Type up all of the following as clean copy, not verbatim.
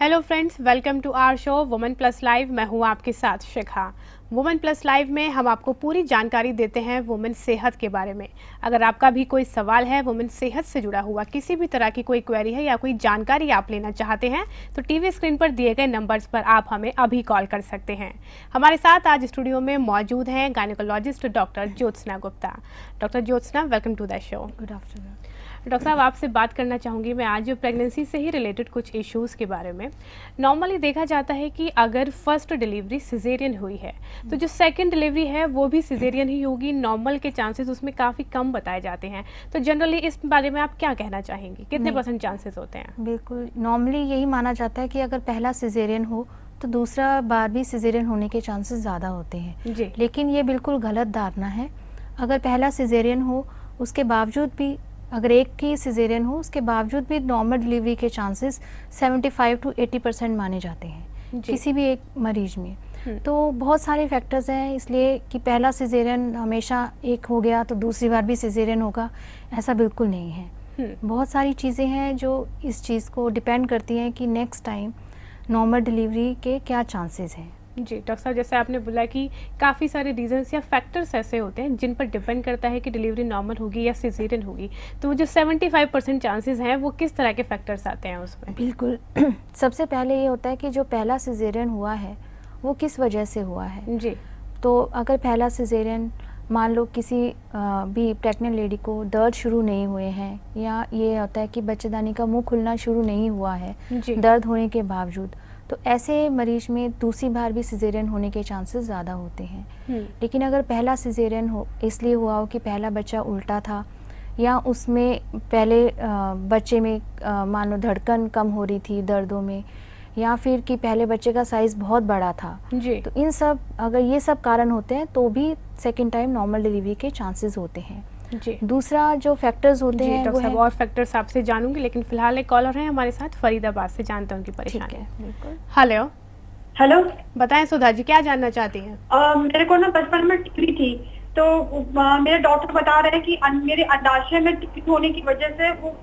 Hello friends, welcome to our show women plus live. मैं हूं आपके साथ शिखा। वुमेन प्लस लाइव में हम आपको पूरी जानकारी देते हैं वुमेन सेहत के बारे में। अगर आपका भी कोई सवाल है वुमेन सेहत से जुड़ा हुआ, किसी भी तरह की कोई क्वेरी है या कोई जानकारी आप लेना चाहते हैं तो टीवी स्क्रीन पर दिए गए नंबर्स पर आप हमें अभी कॉल कर सकते हैं। हमारे साथ आज स्टूडियो में मौजूद हैं gynaecologist doctor Jyotsna Gupta. Doctor Jyotsna, welcome to the show. Good afternoon. Doctor साहब, आपसे बात करना चाहूँगी मैं आज प्रेगनेंसी से ही रिलेटेड कुछ इश्यूज़ के बारे में। नॉर्मली देखा जाता है कि अगर फर्स्ट डिलीवरी सिजेरियन हुई है तो जो सेकंड डिलीवरी है वो भी सिजेरियन ही होगी। नॉर्मल के चांसेस उसमें काफ़ी कम बताए जाते हैं, तो जनरली इस बारे में आप क्या कहना चाहेंगी, कितने % चांसेस होते हैं? बिल्कुल, नॉर्मली यही माना जाता है कि अगर पहला सिजेरियन हो तो दूसरा बार भी सिजेरियन होने के चांसेस ज़्यादा होते हैं जी। लेकिन ये बिल्कुल गलत धारणा है। अगर पहला सिजेरियन हो उसके बावजूद भी, अगर एक ही सिजेरियन हो उसके बावजूद भी नॉर्मल डिलीवरी के चांसेस 75 to 80% माने जाते हैं किसी भी एक मरीज में। तो बहुत सारे फैक्टर्स हैं, इसलिए कि पहला सिजेरियन हमेशा एक हो गया तो दूसरी बार भी सिजेरियन होगा, ऐसा बिल्कुल नहीं है। बहुत सारी चीज़ें हैं जो इस चीज़ को डिपेंड करती हैं कि नेक्स्ट टाइम नॉर्मल डिलीवरी के क्या चांसेस हैं। जी डॉक्टर साहब, जैसे आपने बोला कि काफ़ी सारे रीजंस या फैक्टर्स ऐसे होते हैं जिन पर डिपेंड करता है कि डिलीवरी नॉर्मल होगी या सिजेरियन होगी, तो वो जो 75% चांसेस हैं वो किस तरह के फैक्टर्स आते हैं उसमें? बिल्कुल सबसे पहले ये होता है कि जो पहला सिजेरियन हुआ है वो किस वजह से हुआ है। जी। तो अगर पहला सिजेरियन, मान लो किसी भी प्रेग्नेंट लेडी को दर्द शुरू नहीं हुए हैं, या ये होता है कि बच्चेदानी का मुंह खुलना शुरू नहीं हुआ है दर्द होने के बावजूद, तो ऐसे मरीज में दूसरी बार भी सिजेरियन होने के चांसेस ज़्यादा होते हैं। लेकिन अगर पहला सिजेरियन हो इसलिए हुआ हो कि पहला बच्चा उल्टा था, या उसमें पहले बच्चे में मान लो धड़कन कम हो रही थी दर्दों में, या फिर कि पहले बच्चे का साइज़ बहुत बड़ा था जी। तो इन सब, अगर ये सब कारण होते हैं तो भी सेकेंड टाइम नॉर्मल डिलीवरी के चांसेस होते हैं। जी। दूसरा जो फैक्टर्स होते हैं डॉक्टर वो साहब है, और फैक्टर्स आपसे जानूंगी, लेकिन फिलहाल एक कॉलर है हमारे साथ फरीदाबाद से, जानते हैं उनकी परेशानी। ठीक है, बिल्कुल। हेलो। हेलो। बताएं सुधा जी, क्या जानना चाहती हैं? मेरे को ना बचपन में टीबी थी, तो मेरे डॉक्टर बता रहे हैं कि मेरे अंडाशय में टीबी होने की वजह से वो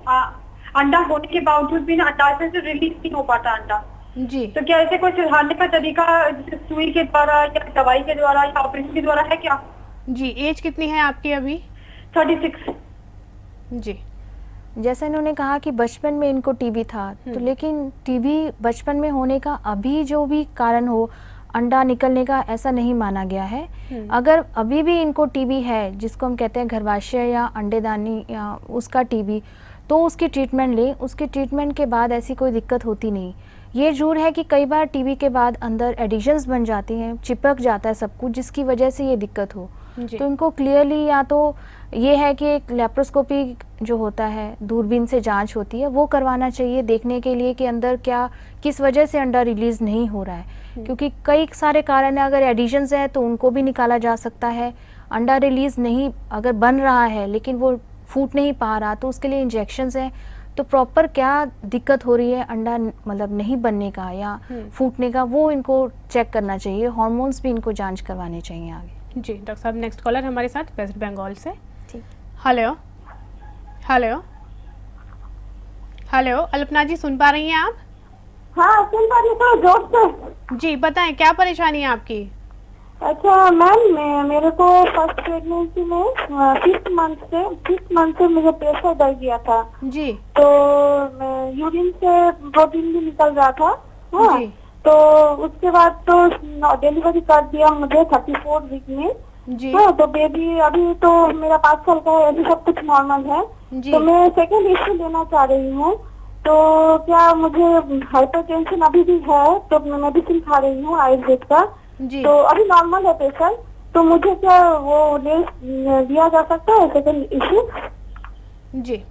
अंडा होने के बावजूद भी ना अंडाशय से रिलीज नहीं हो पाता अंडा। जी। तो क्या ऐसे कोई सुधारने का तरीका जैसे सुई के द्वारा या दवाई के द्वारा या ऑपरेशन के द्वारा है क्या? जी। एज कितनी है आपकी अभी? 36। जी। जैसे इन्होंने कहा कि बचपन में इनको टीबी था, तो लेकिन टीबी बचपन में होने का अभी जो भी कारण हो अंडा निकलने का, ऐसा नहीं माना गया है। अगर अभी भी इनको टीबी है, जिसको हम कहते हैं गर्भाशय या अंडेदानी या उसका टीबी, तो उसकी ट्रीटमेंट लें। उसकी ट्रीटमेंट के बाद ऐसी कोई दिक्कत होती नहीं। ये जरूर है कि कई बार टीबी के बाद अंदर एडिशंस बन जाती हैं, चिपक जाता है सब कुछ, जिसकी वजह से ये दिक्कत हो। तो इनको क्लियरली या तो ये है कि एक लेप्रोस्कोपी जो होता है, दूरबीन से जांच होती है, वो करवाना चाहिए देखने के लिए कि अंदर क्या, किस वजह से अंडा रिलीज़ नहीं हो रहा है। क्योंकि कई सारे कारण हैं, अगर एडिशंस हैं तो उनको भी निकाला जा सकता है। अंडा रिलीज़ नहीं अगर बन रहा है लेकिन वो फूट नहीं पा रहा, तो उसके लिए इंजेक्शंस हैं। तो प्रॉपर क्या दिक्कत हो रही है अंडा मतलब नहीं बनने का या फूटने का, वो इनको चेक करना चाहिए। हार्मोन्स भी इनको जांच करवाने चाहिए आगे। जी डॉक्टर साहब, नेक्स्ट कॉलर हमारे साथ वेस्ट बंगाल से। ठीक। हेलो। हेलो। हेलो, अल्पना जी सुन पा रही हैं आप? हाँ सुन पा रही हूँ, जोर से। जी बताएं, क्या परेशानी है आपकी? अच्छा मैम, मेरे को फर्स्ट प्रेगनेंसी में 5th मंथ से मुझे प्रेशर बढ़ गया था। जी। तो यूरिन से प्रोटीन भी निकल रहा था। हाँ। जी। तो उसके बाद तो डिलीवरी कर दिया मुझे 34 वीक में। जी। हाँ, तो बेबी अभी तो मेरा 5 साल का है, अभी सब कुछ नॉर्मल है। जी। तो मैं सेकेंड हिस्ट्री लेना चाह रही हूँ, तो क्या मुझे हाइपरटेंशन अभी भी है, तो मैं मेडिसिन खा रही हूँ आयुर्वेद का। जी। तो अभी नॉर्मल है प्रेशर, तो मुझे क्या वो दिया जा सकता है सेकेंड इश्यू? जी।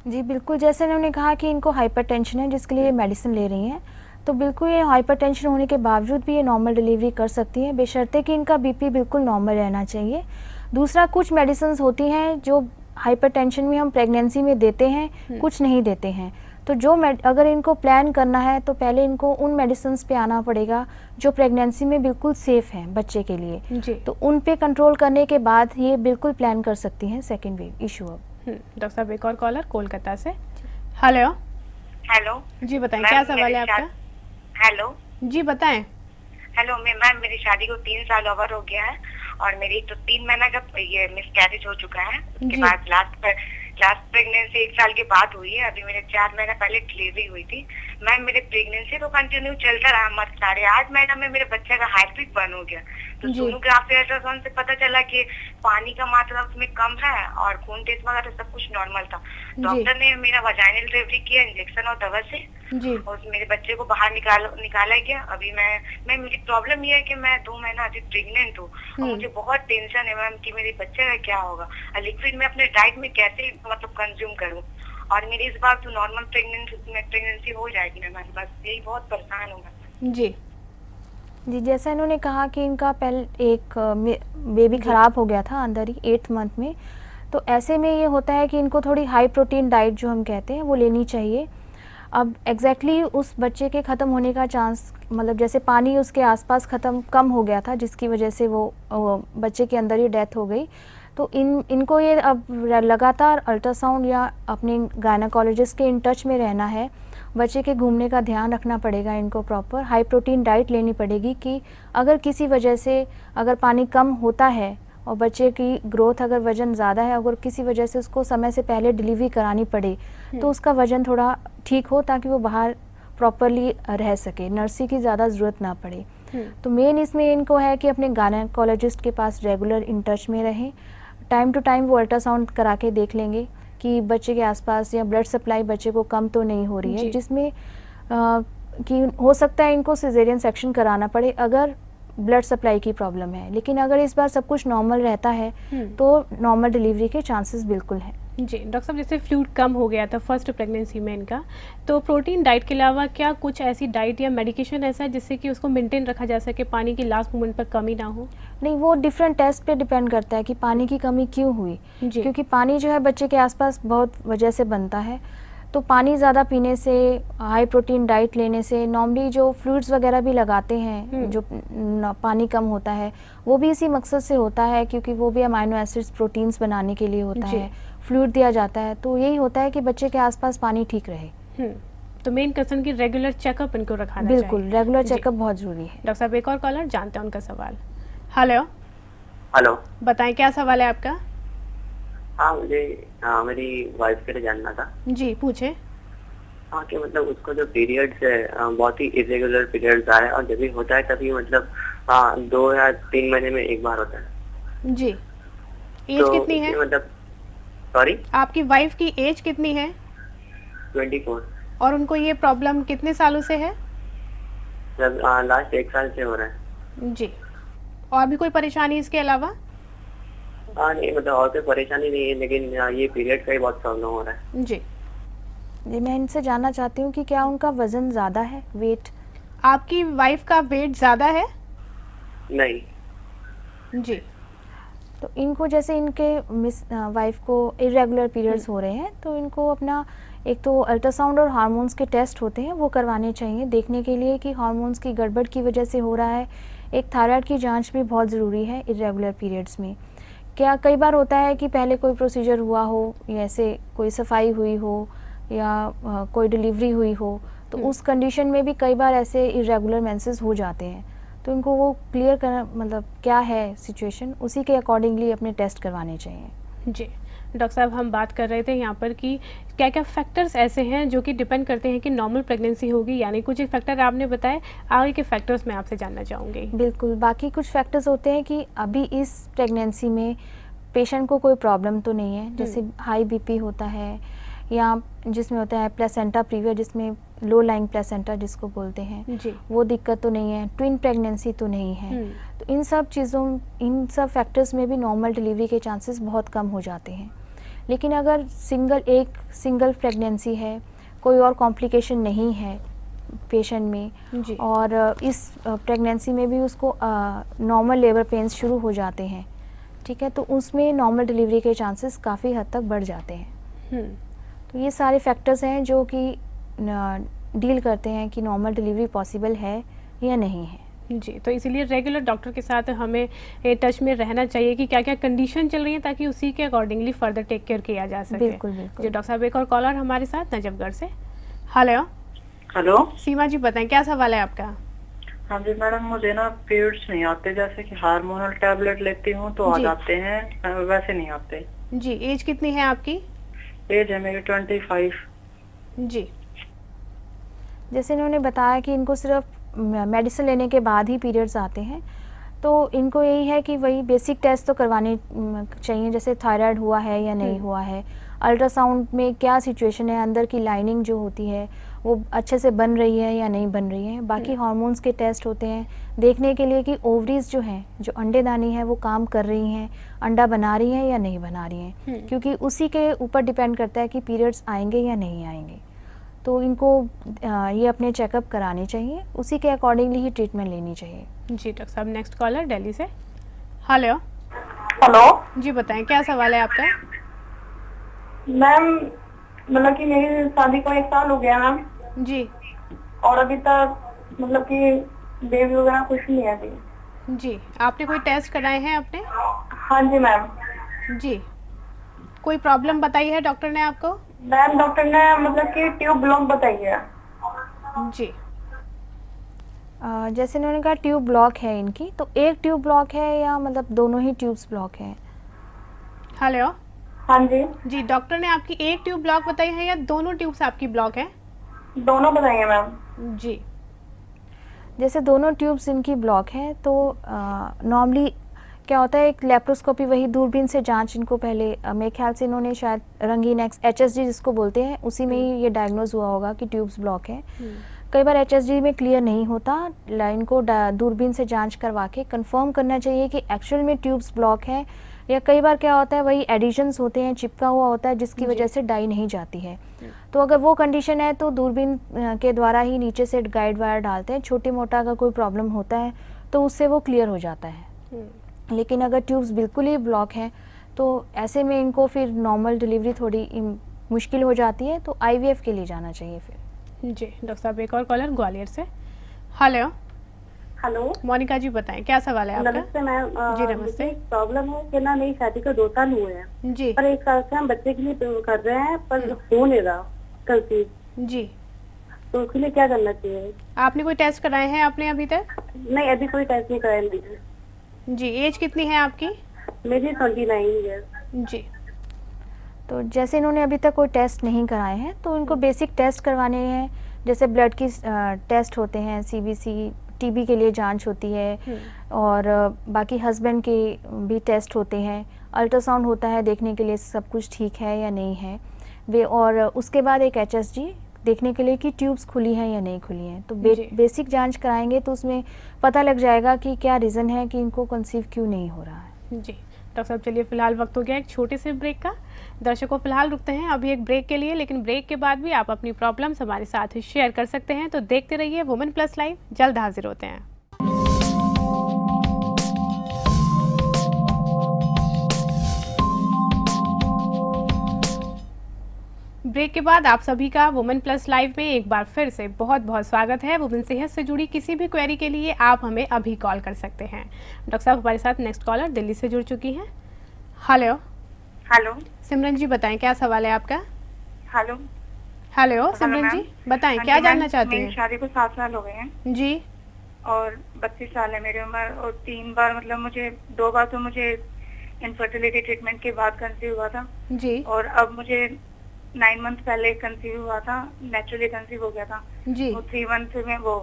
जी बिल्कुल, जैसे उन्होंने कहा कि इनको हाइपरटेंशन है जिसके लिए मेडिसिन ले रही हैं, तो बिल्कुल ये हाइपरटेंशन होने के बावजूद भी ये नॉर्मल डिलीवरी कर सकती हैं, बशर्ते कि इनका बीपी बिल्कुल नॉर्मल रहना चाहिए। दूसरा, कुछ मेडिसिन होती हैं जो हाइपरटेंशन में हम प्रेगनेंसी में देते हैं, कुछ नहीं देते हैं। तो जो अगर इनको प्लान करना है तो पहले इनको उन मेडिसिन पे आना पड़ेगा जो प्रेगनेंसी में बिल्कुल सेफ़ हैं बच्चे के लिए। जी। तो उन पे कंट्रोल करने के बाद ये बिल्कुल प्लान कर सकती हैं सेकेंड वेव इशू। अब डॉक्टर साहब, एक और कॉलर कोलकाता से। हेलो। हेलो जी बताएं, मैम, क्या सवाल मेरी है आपका? हेलो जी बताएं। हेलो मैम, मेरी शादी को 3 साल ओवर हो गया है और मेरी तो 3 महीना का ये मिसकैरेज हो चुका है। उसके जी। बाद लास्ट प्रेगनेंसी 1 साल के बाद हुई है। अभी मेरे 4 महीना पहले डिलीवरी हुई थी। मैम मेरे प्रेगनेंसी तो कंटिन्यू चलता रहा, मत 8.5 महीना में मेरे बच्चे का हार्ट बीट बंद हो गया। तो जी। सोनोग्राफी अल्ट्रासाउंड से पता चला कि पानी का मात्रा उसमें कम है और खून टेस्ट वगैरह सब कुछ नॉर्मल था। डॉक्टर ने मेरा वजाइनल डिलीवरी किया इंजेक्शन और दवा से, जी। और मेरे बच्चे को बाहर निकाला गया। अभी मैं मेरी प्रॉब्लम ये है कि मैं 2 महीना अभी प्रेग्नेंट हूँ और मुझे बहुत टेंशन है मैम कि मेरे बच्चे का क्या होगा और लिक्विड में अपने डाइट में कैसे मतलब कंज्यूम करूँ। और मेरी इस बार तो नॉर्मल प्रेगनेंसी हो जाएगी ना मैम, बस यही बहुत परेशान हूँ मैं। जी। जी, जैसा इन्होंने कहा कि इनका पहले एक बेबी ख़राब हो गया था अंदर ही 8th मंथ में, तो ऐसे में ये होता है कि इनको थोड़ी हाई प्रोटीन डाइट जो हम कहते हैं वो लेनी चाहिए। अब एग्जैक्टली उस बच्चे के ख़त्म होने का चांस, मतलब जैसे पानी उसके आसपास कम हो गया था जिसकी वजह से वो बच्चे के अंदर ही डेथ हो गई। तो इनको ये अब लगातार अल्ट्रासाउंड या अपने गायनेकोलॉजिस्ट के इन टच में रहना है। बच्चे के घूमने का ध्यान रखना पड़ेगा, इनको प्रॉपर हाई प्रोटीन डाइट लेनी पड़ेगी कि अगर किसी वजह से अगर पानी कम होता है और बच्चे की ग्रोथ अगर वज़न ज़्यादा है, अगर किसी वजह से उसको समय से पहले डिलीवरी करानी पड़े तो उसका वज़न थोड़ा ठीक हो ताकि वो बाहर प्रॉपरली रह सके, नर्सिंग की ज़्यादा ज़रूरत ना पड़े। तो मेन इसमें इनको है कि अपने गायनेकोलॉजिस्ट के पास रेगुलर इन टच में रहें। टाइम टू टाइम वो अल्ट्रासाउंड करा के देख लेंगे कि बच्चे के आसपास या ब्लड सप्लाई बच्चे को कम तो नहीं हो रही है, जिसमें कि हो सकता है इनको सिजेरियन सेक्शन कराना पड़े अगर ब्लड सप्लाई की प्रॉब्लम है। लेकिन अगर इस बार सब कुछ नॉर्मल रहता है तो नॉर्मल डिलीवरी के चांसेस बिल्कुल हैं। जी डॉक्टर साहब, जैसे फ्लूइड कम हो गया था फर्स्ट प्रेगनेंसी में इनका, तो प्रोटीन डाइट के अलावा क्या कुछ ऐसी डाइट या मेडिकेशन ऐसा है जिससे कि उसको मेंटेन रखा जा सके, पानी की लास्ट मोमेंट पर कमी ना हो? नहीं, वो डिफरेंट टेस्ट पे डिपेंड करता है कि पानी की कमी क्यों हुई, क्योंकि पानी जो है बच्चे के आसपास बहुत वजह से बनता है। तो पानी ज़्यादा पीने से, हाई प्रोटीन डाइट लेने से, नॉर्मली जो फ्लूइड्स वगैरह भी लगाते हैं जो पानी कम होता है वो भी इसी मकसद से होता है, क्योंकि वो भी अमाइनो एसिड्स प्रोटीन्स बनाने के लिए होता है, फ्लूइड दिया जाता है। तो यही होता है कि बच्चे के आसपास पानी ठीक रहे। तो मेन कंसर्न की रेगुलर चेकअप इनको रखाना चाहिए। बिल्कुल, रेगुलर चेकअप बहुत ज़रूरी है। डॉक्टर साहब, एक और कॉलर, जानते हैं उनका सवाल। हेलो हेलो, बताएं क्या सवाल है आपका? हाँ मुझे मेरी वाइफ के लिए जानना था। जी पूछे। हाँ कि मतलब उसको जो पीरियड्स है बहुत ही इरेगुलर पीरियड्स आए और जब भी होता है तभी मतलब 2 या 3 महीने में एक बार होता है। जी। एज तो कितनी है? मतलब सॉरी, आपकी वाइफ की एज कितनी है? 24। और उनको ये प्रॉब्लम कितने सालों से है? जब लास्ट 1 साल से हो रहा है। जी। और भी कोई परेशानी इसके अलावा? नहीं मतलब और कोई परेशानी नहीं है, लेकिन ये पीरियड का ही बहुत प्रॉब्लम हो रहा है। जी। जी, मैं इनसे जानना चाहती हूँ कि क्या उनका वज़न ज़्यादा है, वेट? आपकी वाइफ का वेट ज़्यादा है? नहीं। जी। तो इनको जैसे इनके वाइफ को इरेगुलर पीरियड्स हो रहे हैं तो इनको अपना एक तो अल्ट्रासाउंड और हार्मोन्स के टेस्ट होते हैं वो करवाने चाहिए, देखने के लिए कि हार्मोन्स की गड़बड़ की वजह से हो रहा है। एक थायराइड की जांच भी बहुत ज़रूरी है इरेगुलर पीरियड्स में। क्या कई बार होता है कि पहले कोई प्रोसीजर हुआ हो या ऐसे कोई सफाई हुई हो या कोई डिलीवरी हुई हो, तो उस कंडीशन में भी कई बार ऐसे इरेगुलर मेंसेस हो जाते हैं। तो इनको वो क्लियर करना, मतलब क्या है सिचुएशन, उसी के अकॉर्डिंगली अपने टेस्ट करवाने चाहिए। जी डॉक्टर साहब, हम बात कर रहे थे यहाँ पर कि क्या क्या फैक्टर्स ऐसे हैं जो कि डिपेंड करते हैं कि नॉर्मल प्रेगनेंसी होगी, यानी कुछ एक फैक्टर आपने बताए, आगे के फैक्टर्स मैं आपसे जानना चाहूँगी। बिल्कुल, बाकी कुछ फैक्टर्स होते हैं कि अभी इस प्रेगनेंसी में पेशेंट को कोई प्रॉब्लम तो नहीं है, जैसे हाई बीपी होता है या जिसमें होता है प्लेसेंटा प्रीविया, जिसमें लो लाइंग प्लेसेंटा जिसको बोलते हैं, वो दिक्कत तो नहीं है, ट्विन प्रेगनेंसी तो नहीं है। तो इन सब फैक्टर्स में भी नॉर्मल डिलीवरी के चांसेस बहुत कम हो जाते हैं। लेकिन अगर सिंगल प्रेगनेंसी है, कोई और कॉम्प्लिकेशन नहीं है पेशेंट में और इस प्रेगनेंसी में भी उसको नॉर्मल लेबर पेन्स शुरू हो जाते हैं, ठीक है, तो उसमें नॉर्मल डिलीवरी के चांसेस काफ़ी हद तक बढ़ जाते हैं। तो ये सारे फैक्टर्स हैं जो कि डील करते हैं कि नॉर्मल डिलीवरी पॉसिबल है या नहीं है। जी, तो इसीलिए रेगुलर डॉक्टर के साथ हमें टच में रहना चाहिए कि क्या क्या कंडीशन चल रही है, ताकि उसी के अकॉर्डिंगली फर्दर टेक केयर किया जा सके। बिल्कुल बिल्कुल। जी डॉक्टर साहब, एक और कॉलर हमारे साथ नजफगढ़ से। Hello, hello. सीमा जी बताएं क्या सवाल है आपका? हाँ जी मैडम, मुझे ना पीरियड्स नहीं आते, जैसे कि हार्मोनल टैबलेट लेती हूँ तो आ जी। जाते हैं, वैसे नहीं आते। जी, एज कितनी है आपकी? एज है मेरी 25। जी। जैसे इन्होंने बताया कि इनको सिर्फ मेडिसिन लेने के बाद ही पीरियड्स आते हैं, तो इनको यही है कि वही बेसिक टेस्ट तो करवाने चाहिए, जैसे थायराइड हुआ है या नहीं हुआ है, अल्ट्रासाउंड में क्या सिचुएशन है, अंदर की लाइनिंग जो होती है वो अच्छे से बन रही है या नहीं बन रही है। बाकी हार्मोन्स के टेस्ट होते हैं देखने के लिए कि ओवरीज जो हैं, जो अंडेदानी है वो काम कर रही हैं, अंडा बना रही हैं या नहीं बना रही हैं, क्योंकि उसी के ऊपर डिपेंड करता है कि पीरियड्स आएंगे या नहीं आएंगे। तो इनको ये अपने चेकअप कराने चाहिए, उसी के अकॉर्डिंगली ही ट्रीटमेंट लेनी चाहिए। जी डॉक्टर साहब, नेक्स्ट कॉलर दिल्ली से। हेलो। हेलो जी बताएं क्या सवाल है आपका? मैम, मतलब कि मेरी शादी को 1 साल हो गया मैम, जी। और अभी तक मतलब कि बेबी वगैरह कुछ नहीं है अभी। जी, आपने कोई टेस्ट कराए हैं अपने? हाँ जी मैम। जी। कोई प्रॉब्लम बताई है डॉक्टर ने आपको? मैम डॉक्टर ने मतलब कि ट्यूब ब्लॉक बताई है। जी। जैसे इन्होंने कहा ट्यूब ब्लॉक है इनकी, तो एक ट्यूब ब्लॉक है या मतलब दोनों ही ट्यूब्स ब्लॉक हैं? हेलो। हाँ जी, जी, डॉक्टर ने आपकी एक ट्यूब ब्लॉक बताई है या दोनों ट्यूब्स आपकी ब्लॉक हैं? दोनों बताई है मैम। जी। जैसे दोनों ट्यूब्स इनकी ब्लॉक हैं तो नॉर्मली क्या होता है, एक लेप्रोस्कोपी, वही दूरबीन से जांच इनको पहले मेरे ख्याल से इन्होंने शायद रंगीन HSG जिसको बोलते हैं उसी में ही ये डायग्नोज हुआ होगा कि ट्यूब्स ब्लॉक है। कई बार HSG में क्लियर नहीं होता, लाइन को दूरबीन से जांच करवा के कंफर्म करना चाहिए कि एक्चुअल में ट्यूब्स ब्लॉक है, या कई बार क्या होता है वही एडिशंस होते हैं, चिपका हुआ होता है जिसकी वजह से डाई नहीं जाती है। तो अगर वो कंडीशन है तो दूरबीन के द्वारा ही नीचे से गाइड वायर डालते हैं, छोटे मोटा अगर कोई प्रॉब्लम होता है तो उससे वो क्लियर हो जाता है। लेकिन अगर ट्यूब्स बिल्कुल ही ब्लॉक हैं तो ऐसे में इनको फिर नॉर्मल डिलीवरी थोड़ी मुश्किल हो जाती है, तो IVF के लिए जाना चाहिए फिर। जी डॉक्टर साहब, एक और कॉलर ग्वालियर से। हेलो। हेलो, मोनिका जी बताएं क्या सवाल है आपका? नमस्ते मैम। जी नमस्ते। मुझे प्रॉब्लम है कि ना मेरी शादी को 2 साल हुए हैं, जी। पर 1 साल से हम बच्चे के लिए कर रहे हैं पर हो नहीं रहा कंसीव, जी। तो उसके लिए क्या करना चाहिए? आपने कोई टेस्ट कराए हैं आपने अभी तक? नहीं, अभी कोई टेस्ट नहीं कराया मैंने। जी, एज कितनी है आपकी? मेरी 29 ईयर। जी। तो जैसे इन्होंने अभी तक कोई टेस्ट नहीं कराए हैं तो इनको बेसिक टेस्ट करवाने हैं, जैसे ब्लड की टेस्ट होते हैं, CBC, TB के लिए जांच होती है, और बाकी हस्बैंड के भी टेस्ट होते हैं, अल्ट्रासाउंड होता है देखने के लिए सब कुछ ठीक है या नहीं है वे, और उसके बाद एक HSG देखने के लिए कि ट्यूब्स खुली हैं या नहीं खुली हैं। तो बेसिक जांच कराएंगे तो उसमें पता लग जाएगा कि क्या रीज़न है कि इनको कंसीव क्यों नहीं हो रहा है। जी डॉक्टर साहब, चलिए फिलहाल वक्त हो गया एक छोटे से ब्रेक का। दर्शकों फिलहाल रुकते हैं अभी एक ब्रेक के लिए, लेकिन ब्रेक के बाद भी आप अपनी प्रॉब्लम्स हमारे साथ शेयर कर सकते हैं। तो देखते रहिए वुमेन प्लस लाइव, जल्द हाजिर होते हैं। ब्रेक के बाद आप सभी का वुमेन प्लस लाइव में एक बार फिर से बहुत बहुत स्वागत है। वुमेन सेहत से जुड़ी किसी भी क्वेरी के लिए आप हमें अभी कॉल कर सकते हैं। डॉक्टर साहब हमारे साथ नेक्स्ट कॉलर दिल्ली से जुड़ चुकी हैं। हेलो। हेलो। सिमरन जी बताएं क्या सवाल है आपका? हेलो। हेलो सिमरन जी बताएं क्या जानना चाहते मेरी हैं? शादी को 7 साल हो गए हैं जी। और 32 साल है मेरी उम्र, और 3 बार मतलब मुझे 2 बार तो मुझे इनफर्टिलिटी ट्रीटमेंट के बाद कंसीव हुआ था, जी। और अब मुझे 9 मंथ पहले कंसीव हुआ था, नेचुरली कंसीव हो गया था। जी। वो 3 मंथ में वो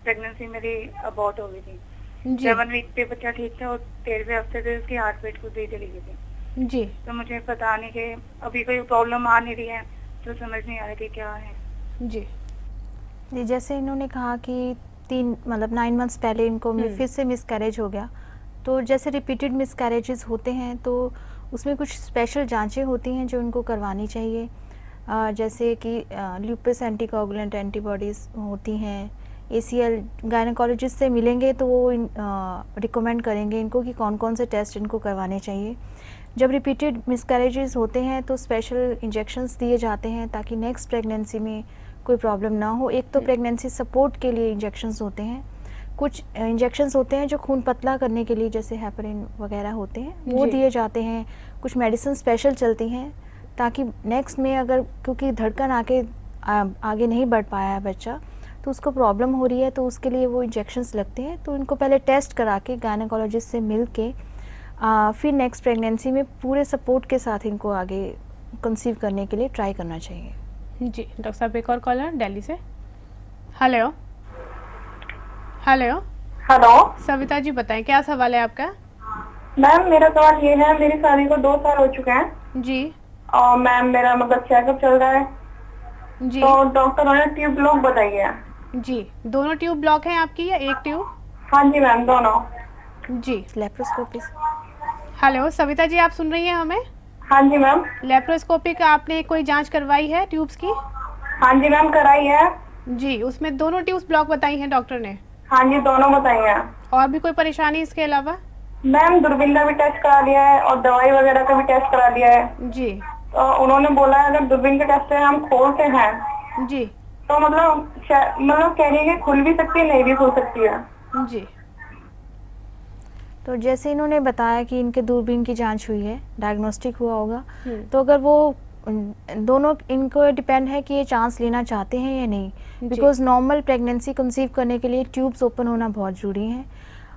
प्रेगनेंसी मेरी अबॉर्ट हो गई थी। जी। 7 वीक पे बच्चा ठीक था और 13वें हफ्ते से उसकी हार्ट बीट खुद ही चली गई थी। जी। तो मुझे पता नहीं कि अभी कोई प्रॉब्लम आ नहीं रही है, तो समझ नहीं आ रहा कि क्या है। जी। जी, जैसे इन्होंने कहा कि 9 मंथ्स पहले इनको फिर से मिसकैरेज हो गया, तो जैसे रिपीटेड मिसकैरेजेस होते हैं तो उसमें कुछ स्पेशल जांचें होती हैं जो इनको करवानी चाहिए, जैसे कि ल्यूपस एंटीकोगुलेंट एंटीबॉडीज़ होती हैं, ACL गायनेकोलॉजिस्ट से मिलेंगे तो वो रिकमेंड करेंगे इनको कि कौन कौन से टेस्ट इनको करवाने चाहिए। जब रिपीटेड मिसकैरेजेस होते हैं तो स्पेशल इंजेक्शंस दिए जाते हैं ताकि नेक्स्ट प्रेगनेंसी में कोई प्रॉब्लम ना हो। एक तो प्रेगनेंसी सपोर्ट के लिए इंजेक्शंस होते हैं, कुछ इंजेक्शंस होते हैं जो खून पतला करने के लिए, जैसे हेपरिन वगैरह होते हैं वो दिए जाते हैं, कुछ मेडिसिन स्पेशल चलती हैं ताकि नेक्स्ट में अगर, क्योंकि धड़कन आगे नहीं बढ़ पाया है बच्चा, तो उसको प्रॉब्लम हो रही है, तो उसके लिए वो इंजेक्शंस लगते हैं। तो इनको पहले टेस्ट करा के गायनेकोलॉजिस्ट से मिल के फिर नेक्स्ट प्रेगनेंसी में पूरे सपोर्ट के साथ इनको आगे कंसीव करने के लिए ट्राई करना चाहिए। जी डॉक्टर साहब, एक और कॉलर दिल्ली से। Hello hello hello Savita ji, बताएं क्या सवाल है आपका? मैम, मेरा सवाल ये है, मेरी शादी को 2 साल हो चुके हैं जी और मैम मेरा मतलब चेकअप चल रहा है, जी तो डॉक्टर ने ट्यूब ब्लॉक बताई है। जी, दोनों ट्यूब ब्लॉक हैं आपकी या एक ट्यूब? हाँ जी मैम, दोनों। जी। लेप्रोस्कोपी। हेलो सविता जी, आप सुन रही हैं हमें? हाँ जी मैम। लेप्रोस्कोपी का आपने कोई जांच करवाई है ट्यूब्स की? हाँ जी मैम, कराई है। जी, उसमें दोनों ट्यूब्स ब्लॉक बताई हैं डॉक्टर ने? हाँ जी, दोनों बताई हैं। और भी कोई परेशानी इसके अलावा? मैम, दूरबीन का भी टेस्ट करा लिया है और दवाई वगैरह का भी टेस्ट करा लिया है। जी तो उन्होंने बोला है अगर दूरबीन के टेस्ट से हम खोलते हैं जी तो मतलब कह रही है कि खुल भी सकती है, नहीं भी खुल सकती है। जी तो जैसे इन्होंने बताया कि इनके दूरबीन की जांच हुई है, डायग्नोस्टिक हुआ होगा, हम्म। तो अगर वो दोनों इनको डिपेंड है कि ये चांस लेना चाहते हैं या नहीं, जी। बिकॉज नॉर्मल प्रेगनेंसी कंसीव करने के लिए ट्यूब्स ओपन होना बहुत ज़रूरी है।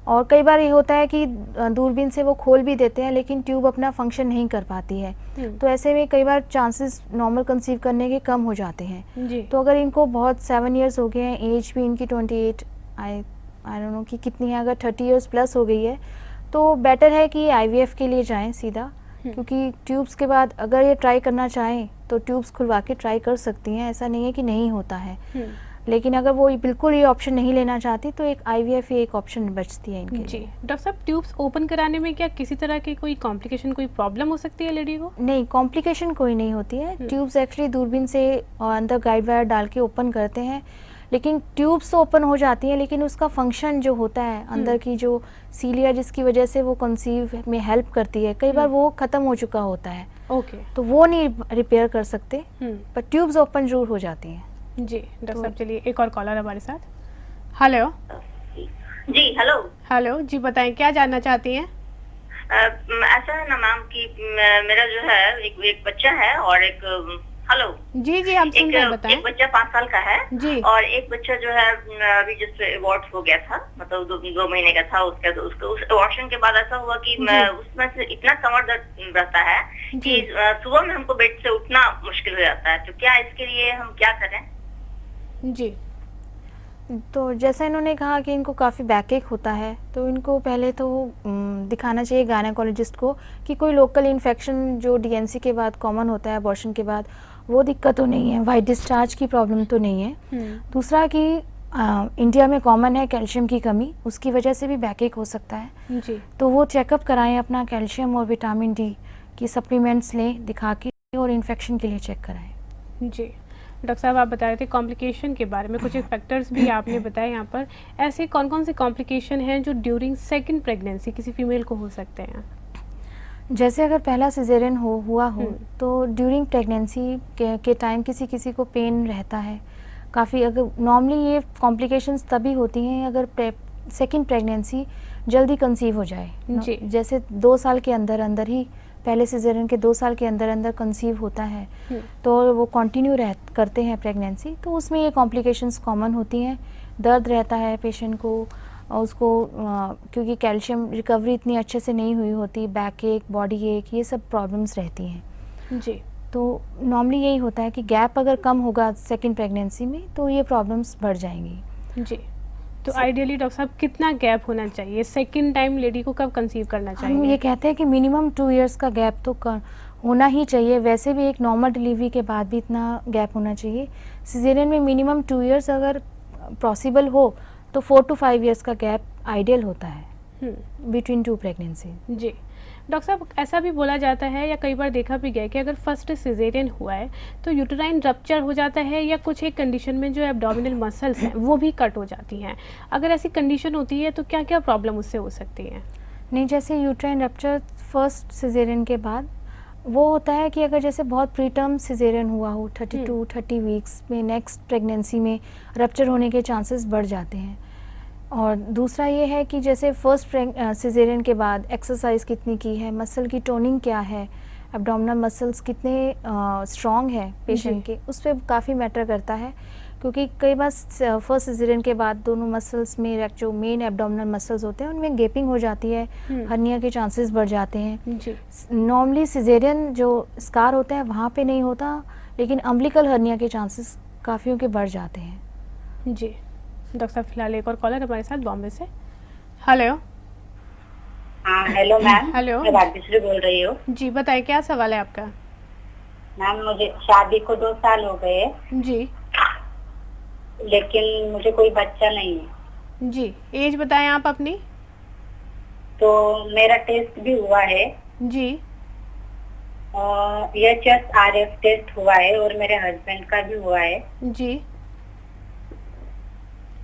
और कई बार ये होता है कि दूरबीन से वो खोल भी देते हैं लेकिन ट्यूब अपना फंक्शन नहीं कर पाती है, तो ऐसे में कई बार चांसेस नॉर्मल कंसीव करने के कम हो जाते हैं। जी तो अगर इनको बहुत 7 इयर्स हो गए हैं, एज भी इनकी 28, आई डोंट नो कि कितनी है, अगर 30 इयर्स प्लस हो गई है तो बेटर है कि आईवीएफ के लिए जाएं सीधा, क्योंकि ट्यूब्स के बाद अगर ये ट्राई करना चाहें तो ट्यूब्स खुलवा के ट्राई कर सकती हैं, ऐसा नहीं है कि नहीं होता है। लेकिन अगर वो बिल्कुल ये ऑप्शन नहीं लेना चाहती तो एक आईवीएफ ही एक ऑप्शन बचती है इनके जी। लिए। डॉक्टर साहब, ट्यूब्स ओपन कराने में क्या किसी तरह की कोई कॉम्प्लिकेशन, कोई प्रॉब्लम हो सकती है लेडी को? नहीं, कॉम्प्लिकेशन कोई नहीं होती है। ट्यूब्स एक्चुअली दूरबीन से अंदर गाइड वायर डाल के ओपन करते हैं, लेकिन ट्यूब्स तो ओपन हो जाती हैं लेकिन उसका फंक्शन जो होता है अंदर की जो सीलिया जिसकी वजह से वो कंसीव में हेल्प करती है, कई बार वो ख़त्म हो चुका होता है, ओके। तो वो नहीं रिपेयर कर सकते, पर ट्यूब्स ओपन जरूर हो जाती हैं। जी डॉक्टर साहब, चलिए एक और कॉलर हमारे साथ। हेलो जी हेलो। हेलो जी, बताएं क्या जानना चाहती हैं? ऐसा है ना मैम कि मेरा जो है एक बच्चा है और एक हेलो जी जी, हम सुन रहे हैं, बताएं। एक बच्चा 5 साल का है जी। और एक बच्चा जो है अभी जस्ट अबॉर्ट हो गया था, मतलब 2 महीने का था। उसका उस अबॉर्शन के बाद ऐसा हुआ कि उसमें से इतना कमर दर्द रहता है कि सुबह में हमको बेड से उठना मुश्किल हो जाता है। तो क्या इसके लिए हम क्या करें? जी तो जैसा इन्होंने कहा कि इनको काफ़ी बैकएक होता है, तो इनको पहले तो दिखाना चाहिए गायनेकोलॉजिस्ट को कि कोई लोकल इन्फेक्शन जो डीएनसी के बाद कॉमन होता है अबॉर्शन के बाद, वो दिक्कत तो नहीं है, वाइट डिस्चार्ज की प्रॉब्लम तो नहीं है। दूसरा कि इंडिया में कॉमन है कैल्शियम की कमी, उसकी वजह से भी बैकएक हो सकता है, जी तो वो चेकअप कराएं अपना, कैल्शियम और विटामिन डी की सप्लीमेंट्स लें दिखा के, और इन्फेक्शन के लिए चेक कराएं। जी। डॉक्टर साहब, आप बता रहे थे कॉम्प्लिकेशन के बारे में, कुछ एक फैक्टर्स भी आपने बताए यहाँ पर। ऐसे कौन कौन से कॉम्प्लिकेशन हैं जो ड्यूरिंग सेकंड प्रेगनेंसी किसी फीमेल को हो सकते हैं? जैसे अगर पहला सिजेरियन हुआ हो तो ड्यूरिंग प्रेगनेंसी के टाइम किसी को पेन रहता है काफ़ी। अगर नॉर्मली ये कॉम्प्लिकेशंस तभी होती हैं अगर सेकंड प्रेगनेंसी जल्दी कंसीव हो जाए, जी। जैसे 2 साल के अंदर अंदर ही, पहले सिजेरियन के 2 साल के अंदर अंदर कंसीव होता है तो वो कंटिन्यू करते हैं प्रेगनेंसी, तो उसमें ये कॉम्प्लिकेशंस कॉमन होती हैं। दर्द रहता है पेशेंट को, और उसको क्योंकि कैल्शियम रिकवरी इतनी अच्छे से नहीं हुई होती, बैक एक, बॉडी एक, ये सब प्रॉब्लम्स रहती हैं। जी। तो नॉर्मली यही होता है कि गैप अगर कम होगा सेकंड प्रेगनेंसी में तो ये प्रॉब्लम्स बढ़ जाएंगी। जी। तो आइडियली डॉक्टर साहब कितना गैप होना चाहिए? सेकंड टाइम लेडी को कब कंसीव करना चाहिए? हम ये कहते हैं कि मिनिमम 2 इयर्स का गैप तो होना ही चाहिए। वैसे भी एक नॉर्मल डिलीवरी के बाद भी इतना गैप होना चाहिए। सिजेरियन में मिनिमम 2 इयर्स अगर पॉसिबल हो तो 4 to 5 इयर्स का गैप आइडियल होता है बिटवीन 2 प्रेगनेंसी। जी। डॉक्टर साहब, ऐसा भी बोला जाता है या कई बार देखा भी गया कि अगर फर्स्ट सिजेरियन हुआ है तो यूटेराइन रप्चर हो जाता है, या कुछ एक कंडीशन में जो एब्डोमिनल मसल्स हैं वो भी कट हो जाती हैं। अगर ऐसी कंडीशन होती है तो क्या क्या प्रॉब्लम उससे हो सकती है? नहीं, जैसे यूटेराइन रप्चर फर्स्ट सिजेरियन के बाद वो होता है कि अगर जैसे बहुत प्रीटर्म सिजेरियन हुआ हो 32-30 वीक्स में, नेक्स्ट प्रेगनेंसी में रप्चर होने के चांसेस बढ़ जाते हैं। और दूसरा ये है कि जैसे फर्स्ट सिजेरियन के बाद एक्सरसाइज कितनी की है, मसल की टोनिंग क्या है, एब्डोमिनल मसल्स कितने स्ट्रॉन्ग है पेशेंट के, उस पर काफ़ी मैटर करता है। क्योंकि कई बार फर्स्ट सिजेरियन के बाद दोनों मसल्स में जो मेन एब्डोमिनल मसल्स होते हैं उनमें गेपिंग हो जाती है, हर्निया के चांसेस बढ़ जाते हैं। नॉर्मली सिजेरियन जो स्कार होता है वहाँ पे नहीं होता, लेकिन अम्बिलिकल हर्निया के चांसेस काफ़ियों के बढ़ जाते हैं। जी डॉक्टर साहब, फिलहाल एक और कॉलर हमारे साथ बॉम्बे से। हेलो। हाँ हेलो मैम, हेलो। मैं भाग्यश्री बोल रही हूँ। जी बताइए, क्या सवाल है आपका? मैम मुझे शादी को 2 साल हो गए, जी लेकिन मुझे कोई बच्चा नहीं है। जी, एज बताएं आप अपनी। तो मेरा टेस्ट भी हुआ है, जी HSRF टेस्ट हुआ है और मेरे हस्बैंड का भी हुआ है। जी,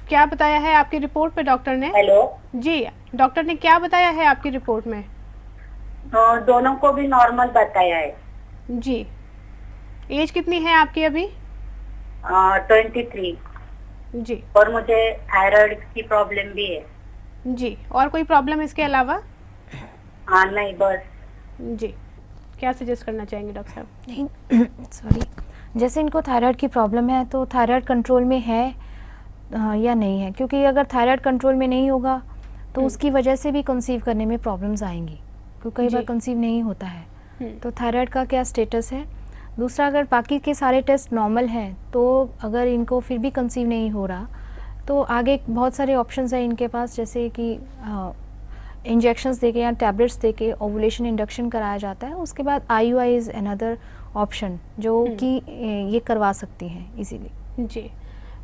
क्या बताया है आपकी रिपोर्ट पे डॉक्टर ने? हेलो। जी, डॉक्टर ने क्या बताया है आपकी रिपोर्ट में? दोनों को भी नॉर्मल बताया है। जी, एज कितनी है आपकी अभी? 23। जी और मुझे थायराइड की प्रॉब्लम भी है। जी, और कोई प्रॉब्लम इसके अलावा? हाँ नहीं बस। जी, क्या सजेस्ट करना चाहेंगे डॉक्टर साहब? नहीं सॉरी, जैसे इनको थायराइड की प्रॉब्लम है तो थायराइड कंट्रोल में है या नहीं है, क्योंकि अगर थायराइड कंट्रोल में नहीं होगा तो उसकी वजह से भी कंसीव करने में प्रॉब्लम्स आएंगी, क्योंकि कई बार कंसीव नहीं होता है। तो थायराइड का क्या स्टेटस है। दूसरा, अगर बाकी के सारे टेस्ट नॉर्मल हैं तो अगर इनको फिर भी कंसीव नहीं हो रहा तो आगे बहुत सारे ऑप्शंस हैं इनके पास, जैसे कि इंजेक्शंस देके या टैबलेट्स देके ओवुलेशन इंडक्शन कराया जाता है। उसके बाद IUI इज़ अनदर ऑप्शन जो कि ये करवा सकती हैं इजीली। जी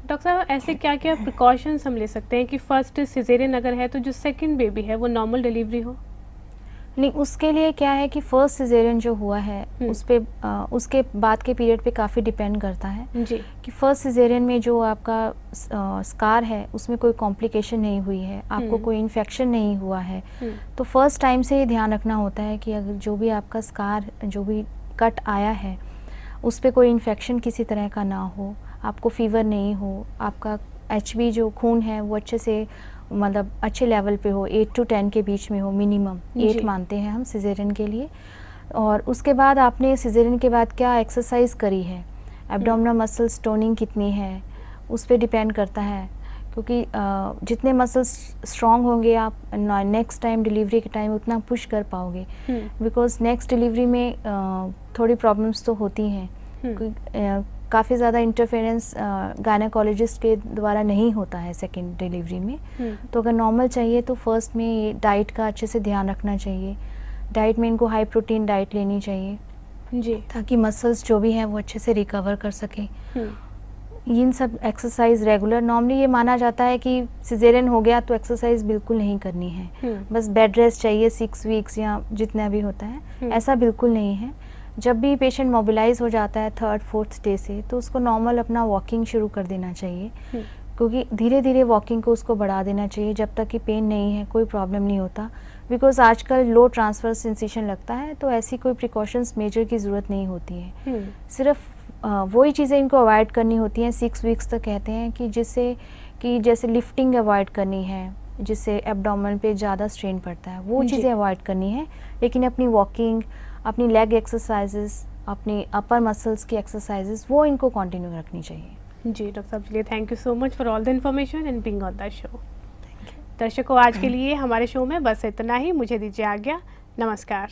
डॉक्टर साहब, ऐसे क्या क्या प्रिकॉशंस हम ले सकते हैं कि फर्स्ट सिजेरियन अगर है तो जो सेकंड बेबी है वो नॉर्मल डिलीवरी हो? नहीं, उसके लिए क्या है कि फर्स्ट सिजेरियन जो हुआ है उस पे उसके बाद के पीरियड पे काफ़ी डिपेंड करता है जी कि फर्स्ट सिजेरियन में जो आपका स्कार है उसमें कोई कॉम्प्लिकेशन नहीं हुई है, आपको कोई इन्फेक्शन नहीं हुआ है। तो फर्स्ट टाइम से ही ध्यान रखना होता है कि अगर जो भी आपका स्कार, जो भी कट आया है उस पर कोई इन्फेक्शन किसी तरह का ना हो, आपको फीवर नहीं हो, आपका HB जो खून है वो अच्छे से मतलब अच्छे लेवल पे हो, 8 to 10 के बीच में हो, मिनिमम 8 मानते हैं हम सिजेरियन के लिए। और उसके बाद आपने सिजेरियन के बाद क्या एक्सरसाइज करी है, एब्डोमिनल मसल्स टोनिंग कितनी है, उस पर डिपेंड करता है। क्योंकि जितने मसल्स स्ट्रॉन्ग होंगे आप नेक्स्ट टाइम डिलीवरी के टाइम उतना पुश कर पाओगे, बिकॉज नेक्स्ट डिलीवरी में थोड़ी प्रॉब्लम्स तो होती हैं। काफ़ी ज़्यादा इंटरफेरेंस गायनेकोलॉजिस्ट के द्वारा नहीं होता है सेकेंड डिलीवरी में। तो अगर नॉर्मल चाहिए तो फर्स्ट में ये डाइट का अच्छे से ध्यान रखना चाहिए। डाइट में इनको हाई प्रोटीन डाइट लेनी चाहिए जी, ताकि मसल्स जो भी हैं वो अच्छे से रिकवर कर सकें। इन सब एक्सरसाइज रेगुलर, नॉर्मली ये माना जाता है कि सिजेरियन हो गया तो एक्सरसाइज बिल्कुल नहीं करनी है, बस बेड रेस्ट चाहिए 6 वीक्स या जितना भी होता है, ऐसा बिल्कुल नहीं है। जब भी पेशेंट मोबिलाइज हो जाता है 3rd 4th डे से तो उसको नॉर्मल अपना वॉकिंग शुरू कर देना चाहिए, क्योंकि धीरे धीरे वॉकिंग को उसको बढ़ा देना चाहिए जब तक कि पेन नहीं है, कोई प्रॉब्लम नहीं होता। बिकॉज आजकल लो ट्रांसफर सेंसेशन लगता है तो ऐसी कोई प्रिकॉशंस मेजर की ज़रूरत नहीं होती है। सिर्फ वही चीज़ें इनको अवॉइड करनी होती हैं 6 वीक्स तक कहते हैं कि जिससे कि जैसे लिफ्टिंग अवॉइड करनी है, जिससे एब्डोमेन पे ज़्यादा स्ट्रेन पड़ता है, वो चीज़ें अवॉइड करनी है। लेकिन अपनी वॉकिंग, अपनी लेग एक्सरसाइजेस, अपनी अपर मसल्स की एक्सरसाइजेस वो इनको कंटिन्यू रखनी चाहिए। जी डॉक्टर साहब, चलिए thank you so much for all the information and being on the show. दर्शकों, आज के लिए हमारे शो में बस इतना ही। मुझे दीजिए आज्ञा। नमस्कार।